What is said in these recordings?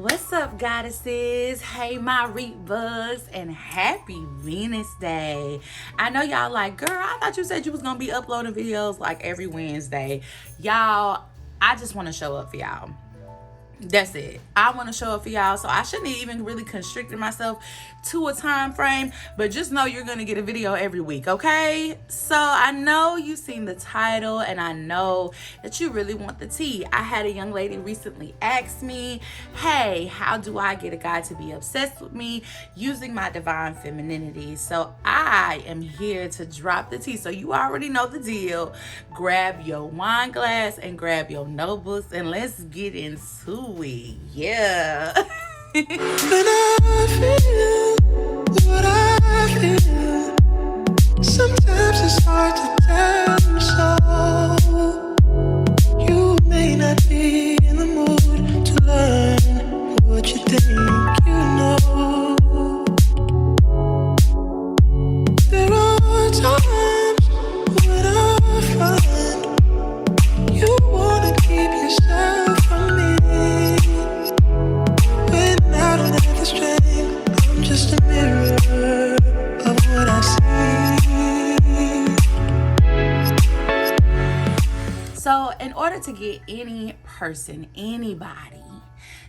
What's up, goddesses? Hey, my reap bugs, and happy Venus Day. I know y'all like, girl, I thought you said you was gonna be uploading videos like every Wednesday. Y'all, I just want to show up for y'all. That's it. I want to show up for y'all, so I shouldn't even really constricted myself to a time frame, but just know you're gonna get a video every week, okay? So I know you've seen the title, and I know that you really want the tea. I had a young lady recently ask me, hey, how do I get a guy to be obsessed with me using my divine femininity? So I am here to drop the tea. So you already know the deal. Grab your wine glass and grab your notebooks, and let's get into it. Yeah. When I feel what I feel, sometimes it's hard to tell you so. You may not be in the mood to learn what you think you know. There are times when I find you wanna keep yourself from me. I'm just a mirror of what I see. So in order to get any person, anybody,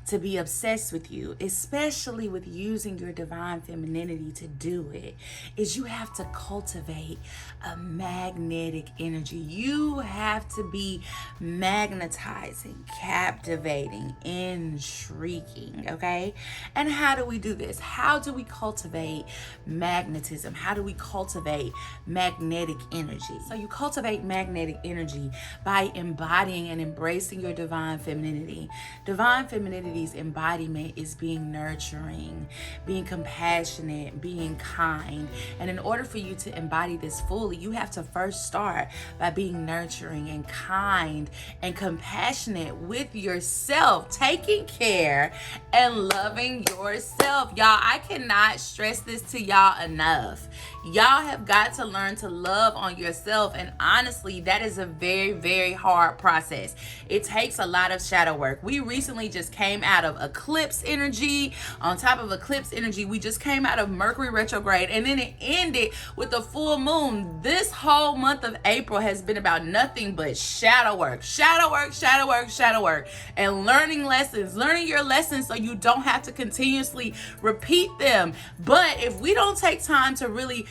to be obsessed with you, especially with using your divine femininity to do it, is you have to cultivate a magnetic energy. You have to be magnetizing, captivating, intriguing, okay? And how do we do this? How do we cultivate magnetism? How do we cultivate magnetic energy? So you cultivate magnetic energy by embodying and embracing your divine femininity. Divine femininity embodiment is being nurturing, being compassionate, being kind. And in order for you to embody this fully, you have to first start by being nurturing and kind and compassionate with yourself, taking care and loving yourself. Y'all, I cannot stress this to y'all enough. Y'all have got to learn to love on yourself, and honestly, that is a very, very hard process. It takes a lot of shadow work. We recently just came out of eclipse energy. On top of eclipse energy, we just came out of Mercury retrograde, and then it ended with the full moon. This whole month of April has been about nothing but shadow work, shadow work, shadow work, shadow work, and learning lessons, learning your lessons so you don't have to continuously repeat them. But if we don't take time to really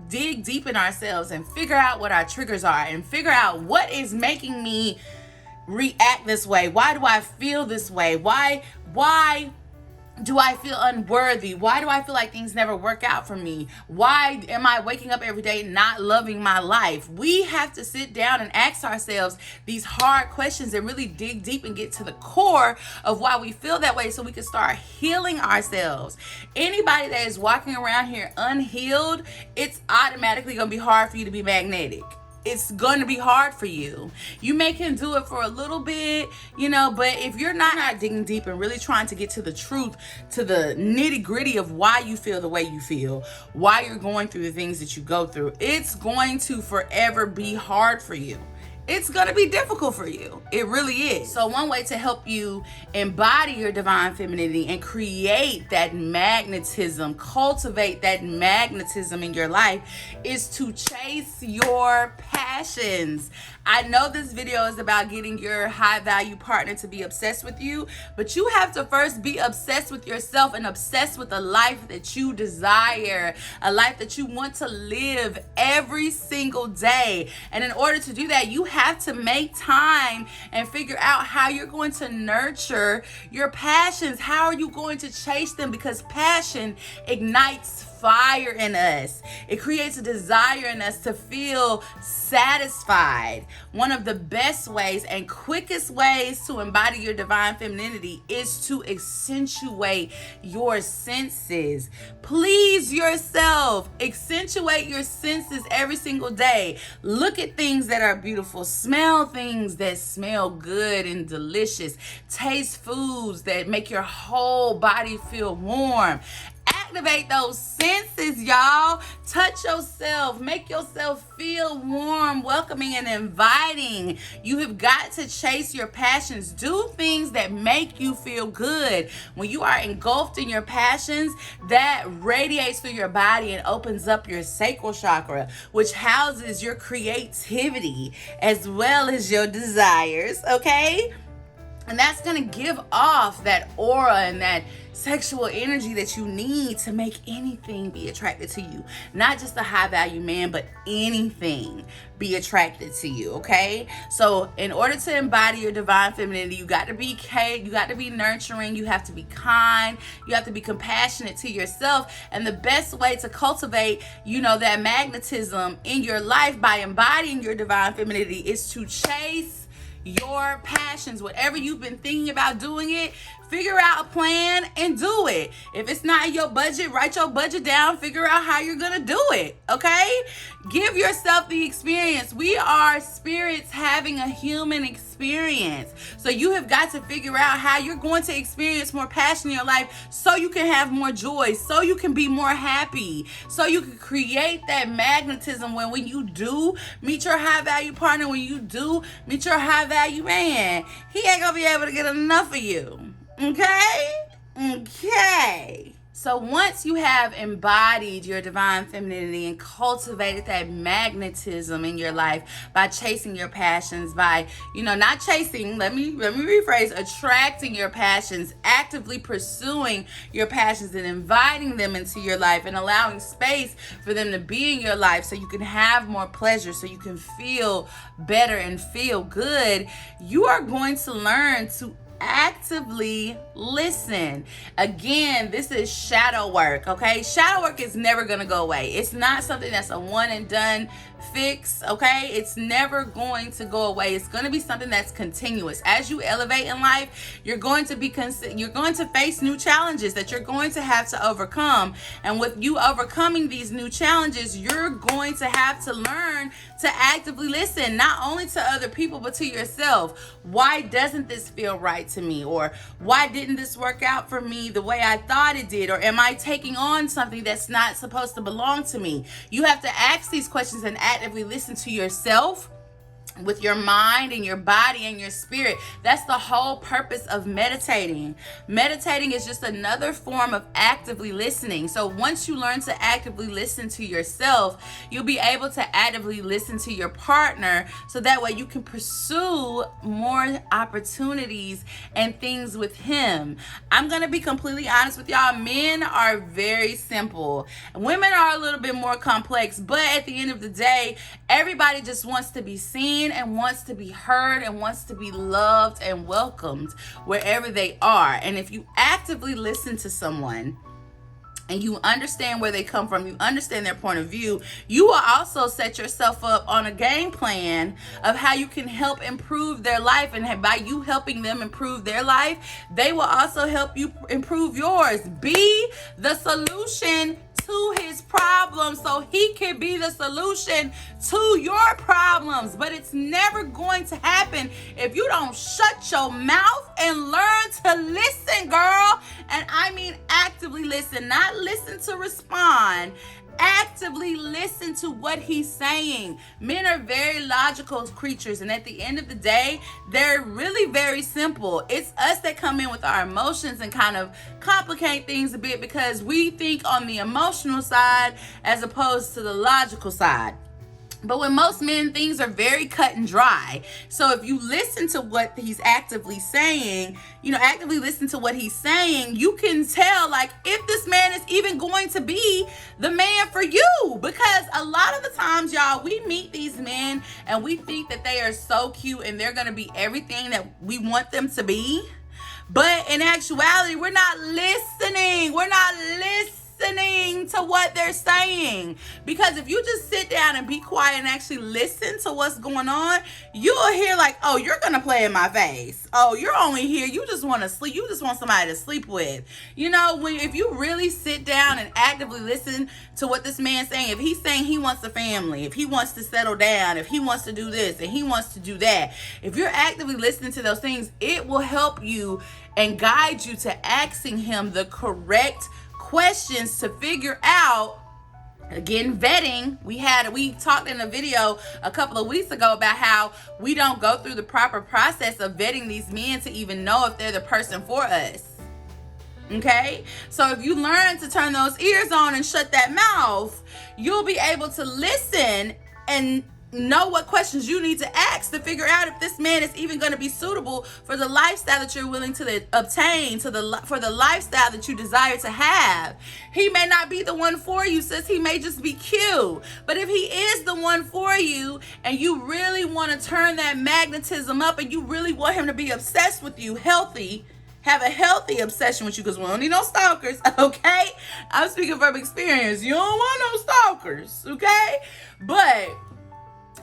dig deep in ourselves and figure out what our triggers are and figure out what is making me react this way, why do I feel this way, why do I feel unworthy, why do I feel like things never work out for me, why am I waking up every day not loving my life? We have to sit down and ask ourselves these hard questions and really dig deep and get to the core of why we feel that way so we can start healing ourselves. Anybody that is walking around here unhealed, it's automatically going to be hard for you to be magnetic. It's going to be hard for you. You can do it for a little bit, but if you're not digging deep and really trying to get to the truth, to the nitty gritty of why you feel the way you feel, why you're going through the things that you go through, it's going to forever be hard for you. It's going to be difficult for you. It really is. So one way to help you embody your divine femininity and create that magnetism, cultivate that magnetism in your life, is to chase your passions. I know this video is about getting your high value partner to be obsessed with you, but you have to first be obsessed with yourself and obsessed with the life that you desire, a life that you want to live every single day. And in order to do that, you have to make time and figure out how you're going to nurture your passions. How are you going to chase them? Because passion ignites fire in us. It creates a desire in us to feel satisfied. One of the best ways and quickest ways to embody your divine femininity is to accentuate your senses. Please yourself. Accentuate your senses every single day. Look at things that are beautiful. Smell things that smell good and delicious. Taste foods that make your whole body feel warm. Act Activate those senses, y'all. Touch yourself. Make yourself feel warm, welcoming, and inviting. You have got to chase your passions. Do things that make you feel good. When you are engulfed in your passions, that radiates through your body and opens up your sacral chakra, which houses your creativity as well as your desires, okay? And that's going to give off that aura and that sexual energy that you need to make anything be attracted to you. Not just a high value man, but anything be attracted to you, okay? So in order to embody your divine femininity, you got to be nurturing, you have to be kind, you have to be compassionate to yourself. And the best way to cultivate, that magnetism in your life by embodying your divine femininity is to chase your passions. Whatever you've been thinking about doing it, figure out a plan and do it. If it's not in your budget, write your budget down, figure out how you're gonna do it, okay? Give yourself the experience. We are spirits having a human experience. So you have got to figure out how you're going to experience more passion in your life so you can have more joy, so you can be more happy, so you can create that magnetism when you do meet your high value partner, when you do meet your high value man, he ain't gonna be able to get enough of you. Okay. So once you have embodied your divine femininity and cultivated that magnetism in your life by chasing your passions, by, not chasing, let me rephrase, attracting your passions, actively pursuing your passions and inviting them into your life and allowing space for them to be in your life so you can have more pleasure, so you can feel better and feel good, you are going to learn to actively listen. Again, this is shadow work, okay? Shadow work is never gonna go away. It's not something that's a one and done fix, okay? It's never going to go away. It's going to be something that's continuous. As you elevate in life, you're going to face new challenges that you're going to have to overcome. And with you overcoming these new challenges, you're going to have to learn to actively listen, not only to other people, but to yourself. Why doesn't this feel right to me? Or why didn't this work out for me the way I thought it did? Or am I taking on something that's not supposed to belong to me? You have to ask these questions and actively listen to yourself with your mind and your body and your spirit. That's the whole purpose of meditating. Meditating is just another form of actively listening. So once you learn to actively listen to yourself, you'll be able to actively listen to your partner, so that way you can pursue more opportunities and things with him. I'm gonna be completely honest with y'all. Men are very simple. Women are a little bit more complex, but at the end of the day, everybody just wants to be seen and wants to be heard and wants to be loved and welcomed wherever they are. And if you actively listen to someone and you understand where they come from, you understand their point of view, you will also set yourself up on a game plan of how you can help improve their life. And by you helping them improve their life, they will also help you improve yours. Be the solution to his problems so he can be the solution to your problems. But it's never going to happen if you don't shut your mouth and learn to listen, girl. And I mean actively listen, not listen to respond. Actively listen to what he's saying. Men are very logical creatures, and at the end of the day, they're really very simple. It's us that come in with our emotions and kind of complicate things a bit, because we think on the emotional side as opposed to the logical side. But with most men, things are very cut and dry. So if you listen to what he's actively saying, actively listen to what he's saying, you can tell, like, if this man is even going to be the man for you. Because a lot of the times, y'all, we meet these men and we think that they are so cute and they're going to be everything that we want them to be. But in actuality, we're not listening. We're not listening to what they're saying. Because if you just sit down and be quiet and actually listen to what's going on, you'll hear like, oh, you're gonna play in my face. Oh, you're only here, you just want to sleep. You just want somebody to sleep with. If you really sit down and actively listen to what this man's saying, if he's saying he wants a family, if he wants to settle down, if he wants to do this and he wants to do that, if you're actively listening to those things, it will help you and guide you to asking him the correct questions to figure out. Again, vetting. We talked in a video a couple of weeks ago about how we don't go through the proper process of vetting these men to even know if they're the person for us. Okay? So if you learn to turn those ears on and shut that mouth, you'll be able to listen and know what questions you need to ask to figure out if this man is even going to be suitable for the lifestyle that you're willing to obtain, for the lifestyle that you desire to have. He may not be the one for you, sis. He may just be cute. But if he is the one for you and you really want to turn that magnetism up and you really want him to be obsessed with you, have a healthy obsession with you, because we don't need no stalkers, okay? I'm speaking from experience. You don't want no stalkers, okay? But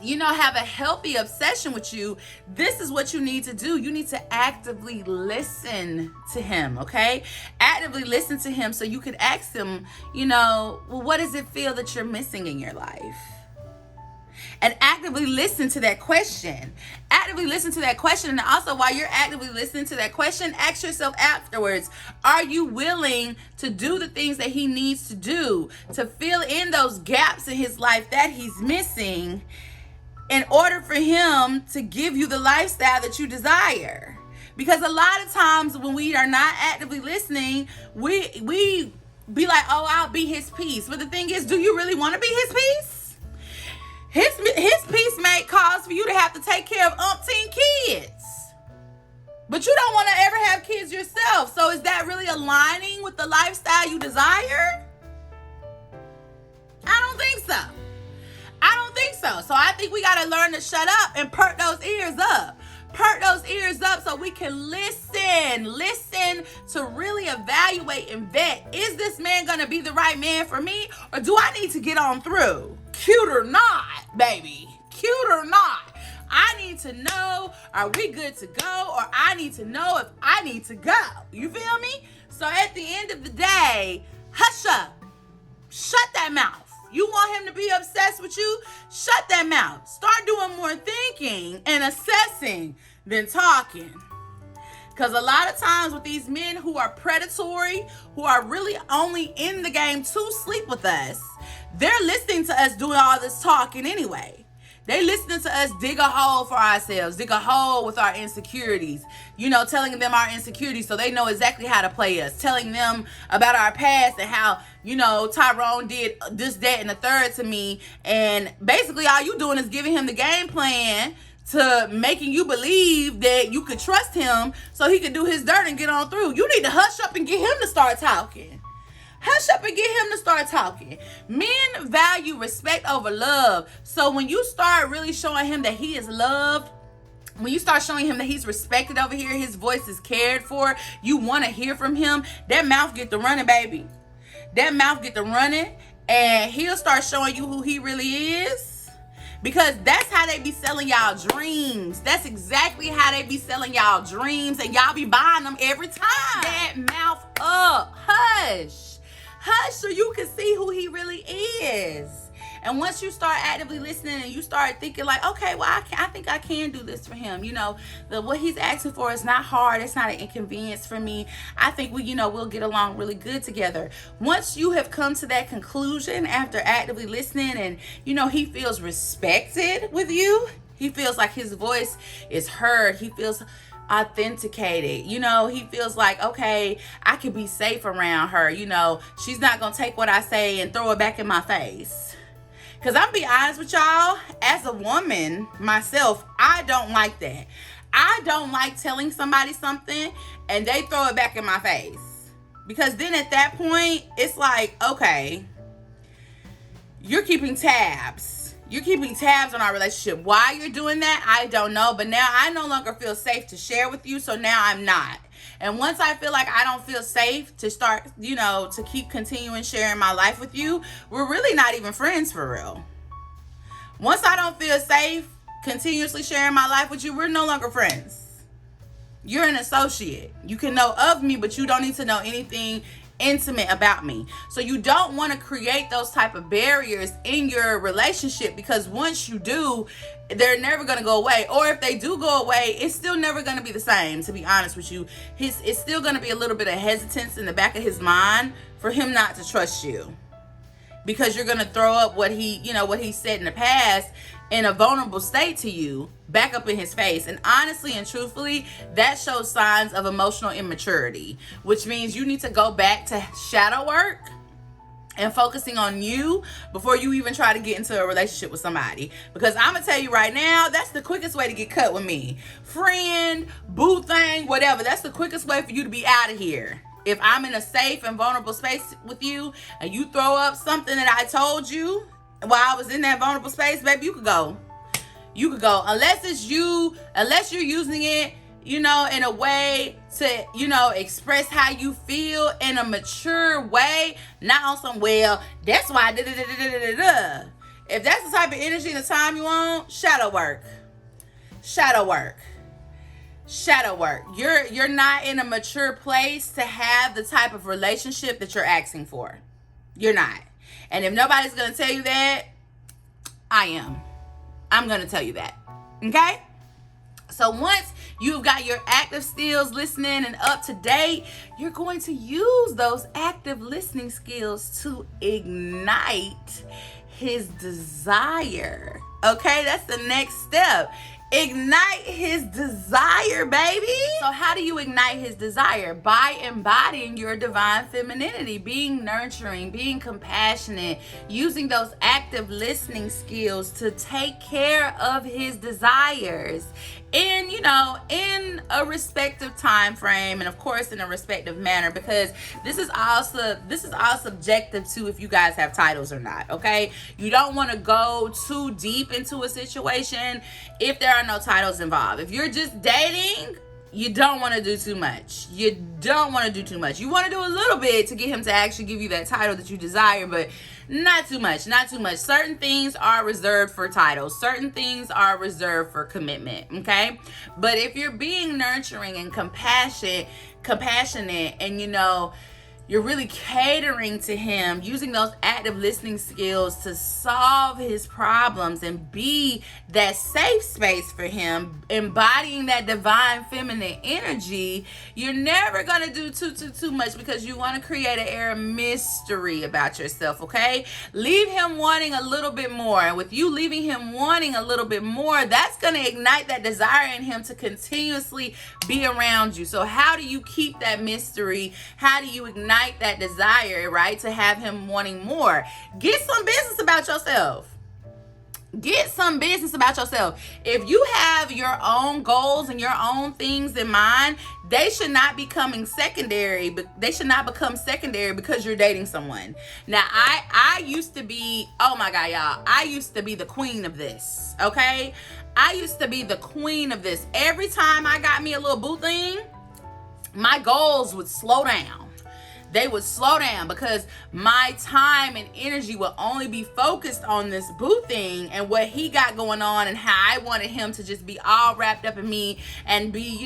have a healthy obsession with you. This is what you need to do. You need to actively listen to him, okay? Actively listen to him so you can ask him, well, what does it feel that you're missing in your life? And actively listen to that question. Actively listen to that question. And also, while you're actively listening to that question, ask yourself afterwards, are you willing to do the things that he needs to do to fill in those gaps in his life that he's missing, in order for him to give you the lifestyle that you desire? Because a lot of times when we are not actively listening, we be like, oh, I'll be his peace. But the thing is, do you really want to be his peace? His peace may cause for you to have to take care of umpteen kids. But you don't want to ever have kids yourself. So is that really aligning with the lifestyle you desire? I don't think so. So I think we got to learn to shut up and perk those ears up. Perk those ears up so we can listen to really evaluate and vet. Is this man going to be the right man for me? Or do I need to get on through? Cute or not, baby. Cute or not. I need to know, are we good to go? Or I need to know if I need to go. You feel me? So at the end of the day, hush up. Shut that mouth. You want him to be obsessed with you? Shut that mouth. Start doing more thinking and assessing than talking. Because a lot of times with these men who are predatory, who are really only in the game to sleep with us, they're listening to us doing all this talking anyway. They listening to us dig a hole for ourselves, dig a hole with our insecurities, telling them our insecurities so they know exactly how to play us, telling them about our past and how, Tyrone did this, that, and the third to me. And basically all you doing is giving him the game plan to making you believe that you could trust him so he could do his dirt and get on through. You need to hush up and get him to start talking. Hush up and get him to start talking. Men value respect over love. So when you start really showing him that he is loved, when you start showing him that he's respected over here, his voice is cared for, you want to hear from him, that mouth get to running, baby. That mouth get to running, and he'll start showing you who he really is. Because that's how they be selling y'all dreams. That's exactly how they be selling y'all dreams, and y'all be buying them every time. That mouth up. Hush. Hush so you can see who he really is. And once you start actively listening and you start thinking like, okay, well, I think I can do this for him. What he's asking for is not hard. It's not an inconvenience for me. I think we'll get along really good together. Once you have come to that conclusion after actively listening and, he feels respected with you, he feels like his voice is heard. He feels authenticated. He feels like, okay, I can be safe around her. She's not going to take what I say and throw it back in my face. Because I'm be honest with y'all, as a woman myself, I don't like that. I don't like telling somebody something and they throw it back in my face. Because then at that point, it's like, okay, you're keeping tabs. You're keeping tabs on our relationship. Why you're doing that, I don't know. But now I no longer feel safe to share with you. So now I'm not. And once I feel like I don't feel safe to start, to keep continuing sharing my life with you, we're really not even friends for real. Once I don't feel safe continuously sharing my life with you, we're no longer friends. You're an associate. You can know of me, but you don't need to know anything intimate about me. So you don't want to create those type of barriers in your relationship, because once you do, they're never going to go away. Or if they do go away, it's still never going to be the same, to be honest with you. It's still going to be a little bit of hesitance in the back of his mind for him not to trust you, because you're going to throw up what he said in the past in a vulnerable state to you back up in his face. And honestly and truthfully, that shows signs of emotional immaturity, which means you need to go back to shadow work and focusing on you before you even try to get into a relationship with somebody. Because I'm gonna tell you right now, that's the quickest way to get cut with me. Friend, boo thing, whatever. That's the quickest way for you to be out of here. If I'm in a safe and vulnerable space with you and you throw up something that I told you while I was in that vulnerable space, baby, you could go. You could go. Unless you're using it, in a way to, express how you feel in a mature way, not on some, well, that's why, da-da-da-da-da-da-da. If that's the type of energy and the time you want, shadow work. Shadow work. Shadow work. You're not in a mature place to have the type of relationship that you're asking for. You're not. And if nobody's going to tell you that, I am. I'm going to tell you that. Okay? So once you've got your active skills listening and up to date, you're going to use those active listening skills to ignite his desire. Okay? That's the next step. Ignite his desire, baby. So how do you ignite his desire? By embodying your divine femininity, being nurturing, being compassionate, using those active listening skills to take care of his desires in a respective time frame, and of course in a respective manner, because this is all subjective to if you guys have titles or not. Okay, you don't want to go too deep into a situation if there are no titles involved. If you're just dating, you don't want to do too much. You want to do a little bit to get him to actually give you that title that you desire, but not too much. Certain things are reserved for titles. Certain things are reserved for commitment, okay? But if you're being nurturing and compassionate and, you're really catering to him, using those active listening skills to solve his problems and be that safe space for him, embodying that divine feminine energy, you're never going to do too much, because you want to create an air of mystery about yourself, okay? Leave him wanting a little bit more. And with you leaving him wanting a little bit more, that's going to ignite that desire in him to continuously be around you. So how do you keep that mystery? How do you ignite that desire, right, to have him wanting more? Get some business about yourself. If you have your own goals and your own things in mind, they should not become secondary. But they should not become secondary because you're dating someone. Now, I used to be, oh my God, y'all, I used to be the queen of this. Okay, I used to be the queen of this. Every time I got me a little boo thing, my goals would slow down. They would slow down because my time and energy would only be focused on this boo thing and what he got going on, and how I wanted him to just be all wrapped up in me and be,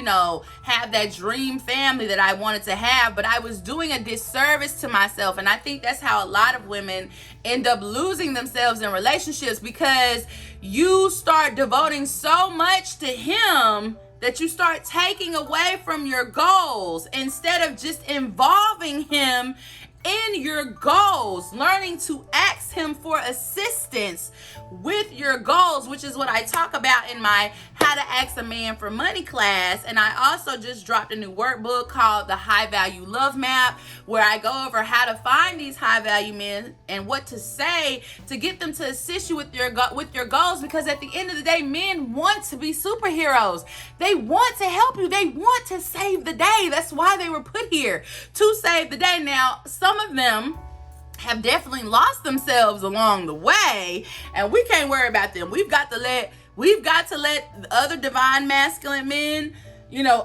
have that dream family that I wanted to have. But I was doing a disservice to myself. And I think that's how a lot of women end up losing themselves in relationships, because you start devoting so much to him that you start taking away from your goals instead of just involving him in your goals, learning to ask him for assistance with your goals, which is what I talk about in my How to Ask a Man for Money class. And I also just dropped a new workbook called the High Value Love Map, where I go over how to find these high value men and what to say to get them to assist you with your goals. Because at the end of the day, men want to be superheroes. They want to help you. They want to save the day. That's why they were put here, to save the day. Now, some of them have definitely lost themselves along the way, and we can't worry about them. We've got to let the other divine masculine men,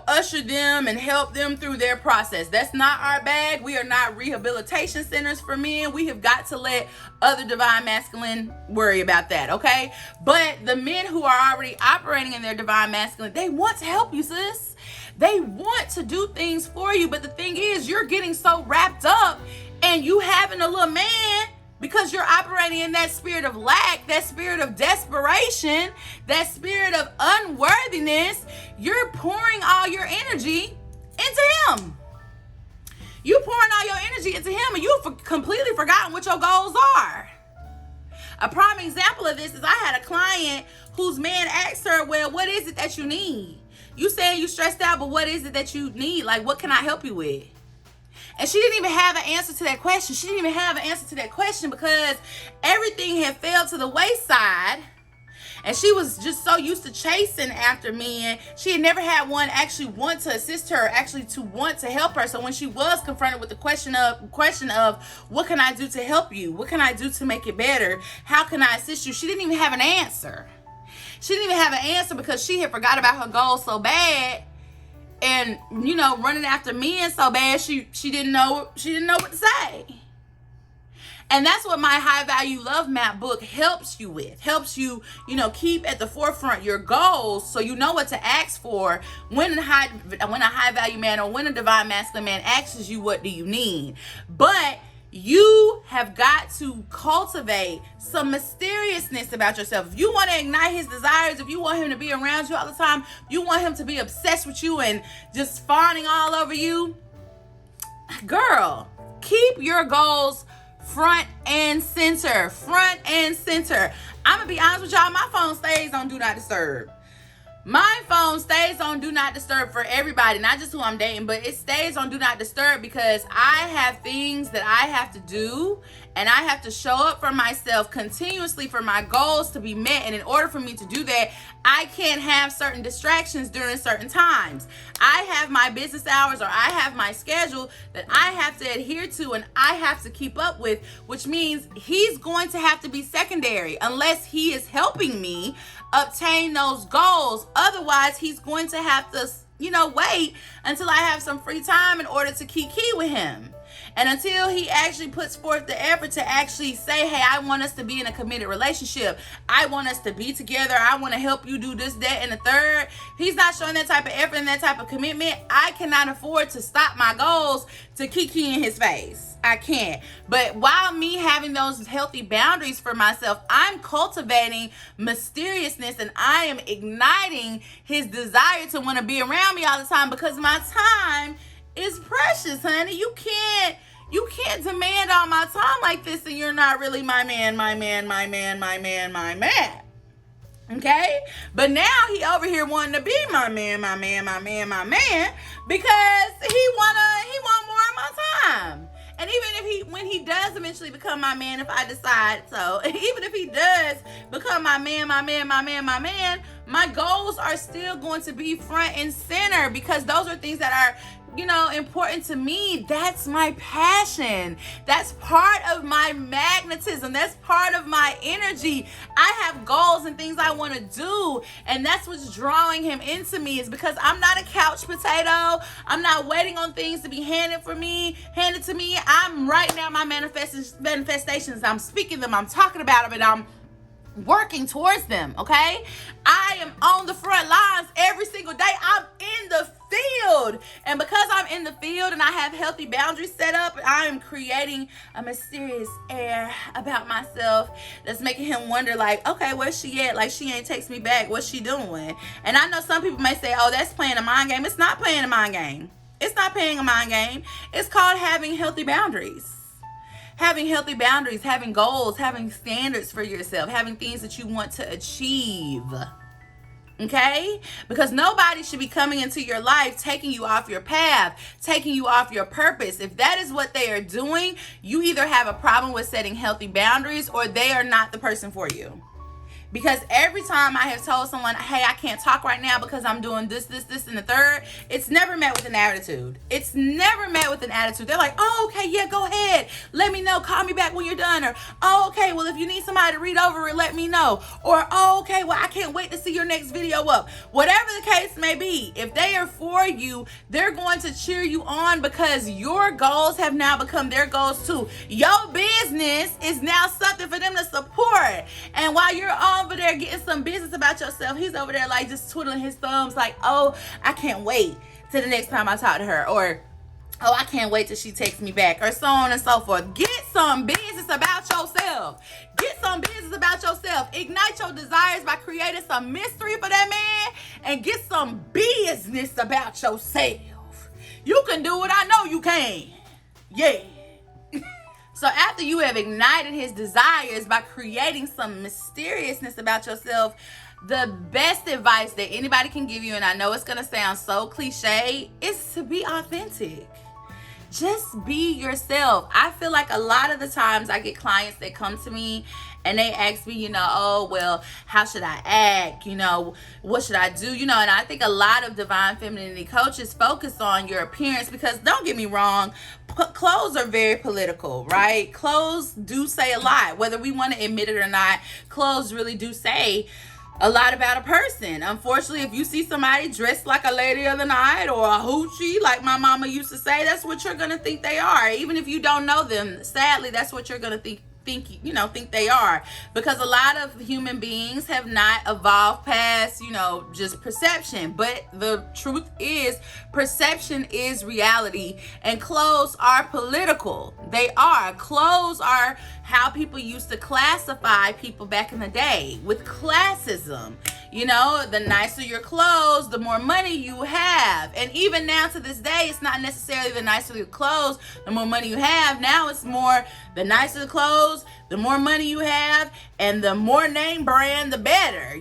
usher them and help them through their process. That's not our bag. We are not rehabilitation centers for men. We have got to let other divine masculine worry about that, okay? But the men who are already operating in their divine masculine, they want to help you, sis. They want to do things for you. But the thing is, you're getting so wrapped up And you having a little man, because you're operating in that spirit of lack, that spirit of desperation, that spirit of unworthiness, you're pouring all your energy into him. You pouring all your energy into him, and you've completely forgotten what your goals are. A prime example of this is I had a client whose man asked her, well, what is it that you need? You saying you stressed out, but what is it that you need? Like, what can I help you with? And she didn't even have an answer to that question. She didn't even have an answer to that question because everything had fell to the wayside. And she was just so used to chasing after men. She had never had one actually want to assist her, actually to want to help her. So when she was confronted with the question of what can I do to help you? What can I do to make it better? How can I assist you? She didn't even have an answer. She didn't even have an answer because she had forgot about her goals so bad. And, you know, running after men so bad, she didn't know what to say. And that's what my High Value Love Map book helps you with. Helps you, keep at the forefront your goals so you know what to ask for when a high value man or when a divine masculine man asks you, what do you need? But you have got to cultivate some mysteriousness about yourself. If you want to ignite his desires, if you want him to be around you all the time, you want him to be obsessed with you and just fawning all over you, girl, keep your goals front and center. Front and center. I'm going to be honest with y'all, my phone stays on Do Not Disturb. My phone stays on Do Not Disturb for everybody, not just who I'm dating, but it stays on Do Not Disturb because I have things that I have to do and I have to show up for myself continuously for my goals to be met. And in order for me to do that, I can't have certain distractions during certain times. I have my business hours or I have my schedule that I have to adhere to and I have to keep up with, which means he's going to have to be secondary unless he is helping me obtain those goals. Otherwise, he's going to have to, wait until I have some free time in order to kiki with him. And until he actually puts forth the effort to actually say, hey, I want us to be in a committed relationship. I want us to be together. I want to help you do this, that, and the third. He's not showing that type of effort and that type of commitment. I cannot afford to stop my goals to kiki in his face. I can't. But while me having those healthy boundaries for myself, I'm cultivating mysteriousness and I am igniting his desire to want to be around me all the time because my time is precious, honey. You can't demand all my time like this and you're not really my man. Okay? But now he over here wanting to be my man because he want more of my time. And even when he does eventually become my man, if I decide so, even if he does become my man, my goals are still going to be front and center because those are things that are, important to me. That's my passion. That's part of my magnetism. That's part of my energy. I have goals and things I want to do. And that's what's drawing him into me is because I'm not a couch potato. I'm not waiting on things to be handed to me. I'm right now my manifestations. I'm speaking them. I'm talking about them and I'm working towards them, okay? I am on the front lines every single day. I'm in the field. And because I'm in the field and I have healthy boundaries set up, I am creating a mysterious air about myself that's making him wonder like, okay, where's she at? Like, she ain't text me back. What's she doing? And I know some people may say, oh, that's playing a mind game. It's not playing a mind game. It's not playing a mind game. It's called having healthy boundaries. Having healthy boundaries, having goals, having standards for yourself, having things that you want to achieve. Okay? Because nobody should be coming into your life, taking you off your path, taking you off your purpose. If that is what they are doing, you either have a problem with setting healthy boundaries or they are not the person for you. Because every time I have told someone, hey, I can't talk right now because I'm doing this, and the third, it's never met with an attitude. It's never met with an attitude. They're like, oh, okay, yeah, go ahead. Let me know. Call me back when you're done. Or, oh, okay, well, if you need somebody to read over it, let me know. Or, oh, okay, well, I can't wait to see your next video up. Whatever the case may be, if they are for you, they're going to cheer you on because your goals have now become their goals too. Your business is now something for them to support. And while you're over there getting some business about yourself, he's over there like just twiddling his thumbs like, oh, I can't wait till the next time I talk to her. Or Oh, I can't wait till she texts me back, or so on and so forth. Get some business about yourself. Get some business about yourself. Ignite your desires by creating some mystery for that man, and get some business about yourself. You can do it. I know you can. Yeah. So after you have ignited his desires by creating some mysteriousness about yourself, the best advice that anybody can give you, and I know it's going to sound so cliche, is to be authentic. Just be yourself. I feel like a lot of the times I get clients that come to me and they ask me, oh, well, how should I act? What should I do? And I think a lot of divine femininity coaches focus on your appearance, because don't get me wrong, clothes are very political, right? Clothes do say a lot, whether we want to admit it or not. Clothes really do say a lot about a person. Unfortunately, if you see somebody dressed like a lady of the night or a hoochie, like my mama used to say, that's what you're gonna think they are. Even if you don't know them, sadly, that's what you're gonna think they are, because a lot of human beings have not evolved past just perception. But the truth is, perception is reality, and clothes are political. They are. Clothes are how people used to classify people back in the day with classism. The nicer your clothes, the more money you have. And even now to this day, it's not necessarily the nicer your clothes, the more money you have. Now it's more the nicer the clothes, the more money you have, and the more name brand, the better.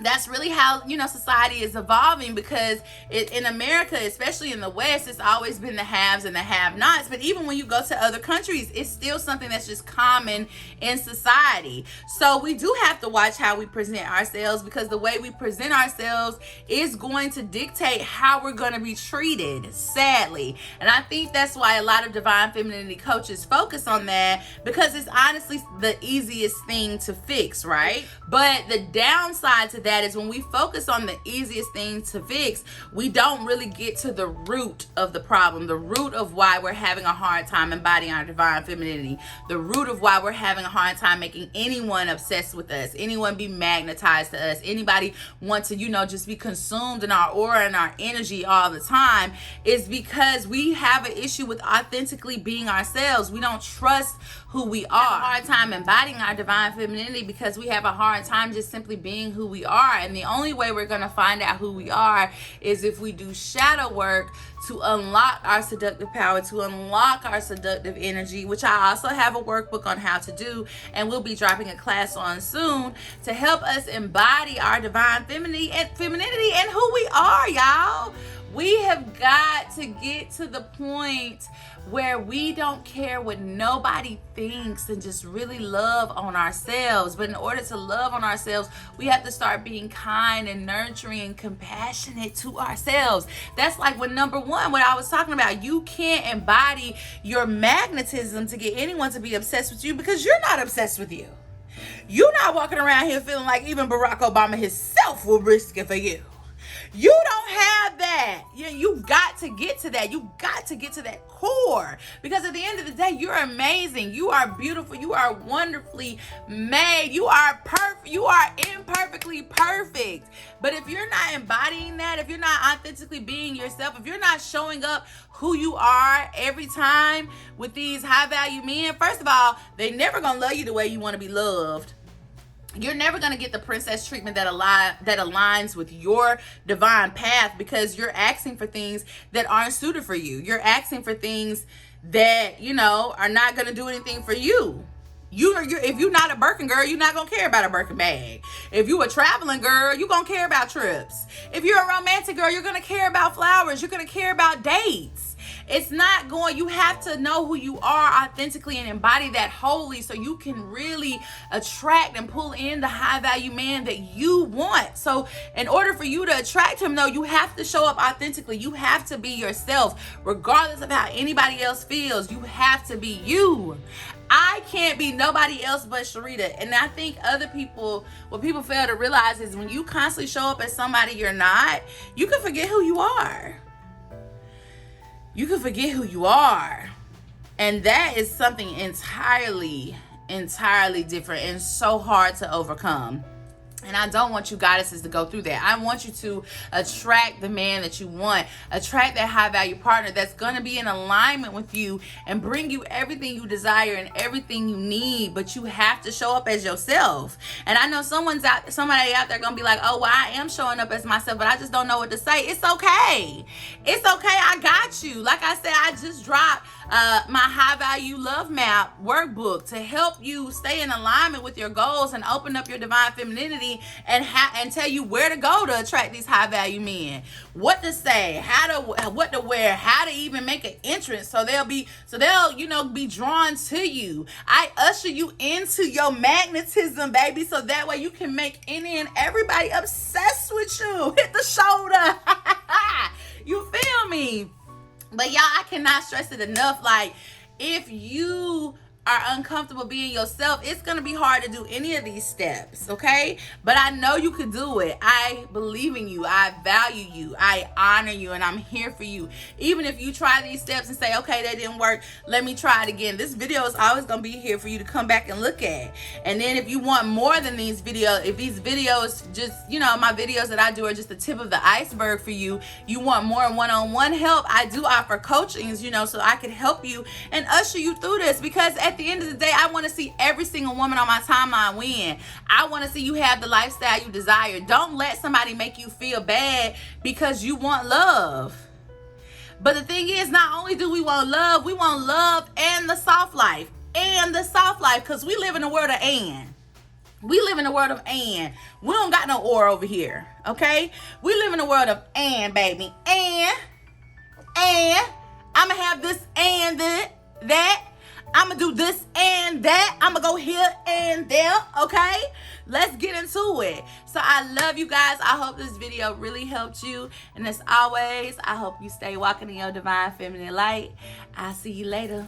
That's really how society is evolving, because in America, especially in the West, it's always been the haves and the have-nots. But even when you go to other countries, it's still something that's just common in society. So we do have to watch how we present ourselves, because the way we present ourselves is going to dictate how we're going to be treated, sadly. And I think that's why a lot of divine femininity coaches focus on that, because it's honestly the easiest thing to fix, right? But the downside to that is when we focus on the easiest thing to fix, we don't really get to the root of the problem, the root of why we're having a hard time embodying our divine femininity, the root of why we're having a hard time making anyone obsessed with us, anyone be magnetized to us, anybody want to, just be consumed in our aura and our energy all the time, is because we have an issue with authentically being ourselves. We don't trust who we are. We have a hard time embodying our divine femininity because we have a hard time just simply being who we are. And the only way we're going to find out who we are is if we do shadow work to unlock our seductive power, to unlock our seductive energy, which I also have a workbook on how to do, and we'll be dropping a class on soon to help us embody our divine femininity and who we are, y'all. We have got to get to the point where we don't care what nobody thinks and just really love on ourselves. But in order to love on ourselves, we have to start being kind and nurturing and compassionate to ourselves. That's like what I was talking about. You can't embody your magnetism to get anyone to be obsessed with you, because you're not obsessed with you. You're not walking around here feeling like even Barack Obama himself will risk it for you. You don't have that. You got to get to that. You got to get to that core, because at the end of the day, you're amazing. You are beautiful. You are wonderfully made. You are perfect. You are imperfectly perfect. But if you're not embodying that, if you're not authentically being yourself, if you're not showing up who you are every time with these high value men, first of all, they never gonna love you the way you want to be loved. You're never going to get the princess treatment that aligns with your divine path, because you're asking for things that aren't suited for you. You're asking for things that, are not going to do anything for you. If you're not a Birkin girl, you're not going to care about a Birkin bag. If you're a traveling girl, you're going to care about trips. If you're a romantic girl, you're going to care about flowers. You're going to care about dates. You have to know who you are authentically and embody that wholly, so you can really attract and pull in the high value man that you want. So in order for you to attract him, though, you have to show up authentically. You have to be yourself, regardless of how anybody else feels. You have to be you. I can't be nobody else but Sherita. And I think what people fail to realize is when you constantly show up as somebody you're not, you can forget who you are. You can forget who you are. And that is something entirely different and so hard to overcome. And I don't want you goddesses to go through that. I want you to attract the man that you want. Attract that high value partner that's going to be in alignment with you and bring you everything you desire and everything you need. But you have to show up as yourself. And I know somebody out there going to be like, oh, well, I am showing up as myself, but I just don't know what to say. It's okay. It's okay. I got you. Like I said, I just dropped my high value love map workbook to help you stay in alignment with your goals and open up your divine femininity and tell you where to go to attract these high value men, what to say, what to wear, how to even make an entrance so they'll be drawn to you. I usher you into your magnetism, baby, so that way you can make any and everybody obsessed with you. Hit the shoulder. You feel me? But y'all, I cannot stress it enough. Like, if you are uncomfortable being yourself, it's going to be hard to do any of these steps, okay? But I know you could do it. I believe in you. I value you. I honor you, and I'm here for you. Even if you try these steps and say, okay, that didn't work, let me try it again. This video is always going to be here for you to come back and look at. And then if you want more than these videos, if these videos just, my videos that I do are just the tip of the iceberg for you, you want more one-on-one help, I do offer coachings, so I can help you and usher you through this, because at the end of the day, I want to see every single woman on my timeline win. I want to see you have the lifestyle you desire. Don't let somebody make you feel bad because you want love. But the thing is, not only do we want love and the soft life. Because we live in a world of and. We live in a world of and. We don't got no or over here, okay? We live in a world of and, baby. And I'm going to have this and that. I'm going to do this and that. I'm going to go here and there, okay? Let's get into it. So I love you guys. I hope this video really helped you. And as always, I hope you stay walking in your divine feminine light. I'll see you later.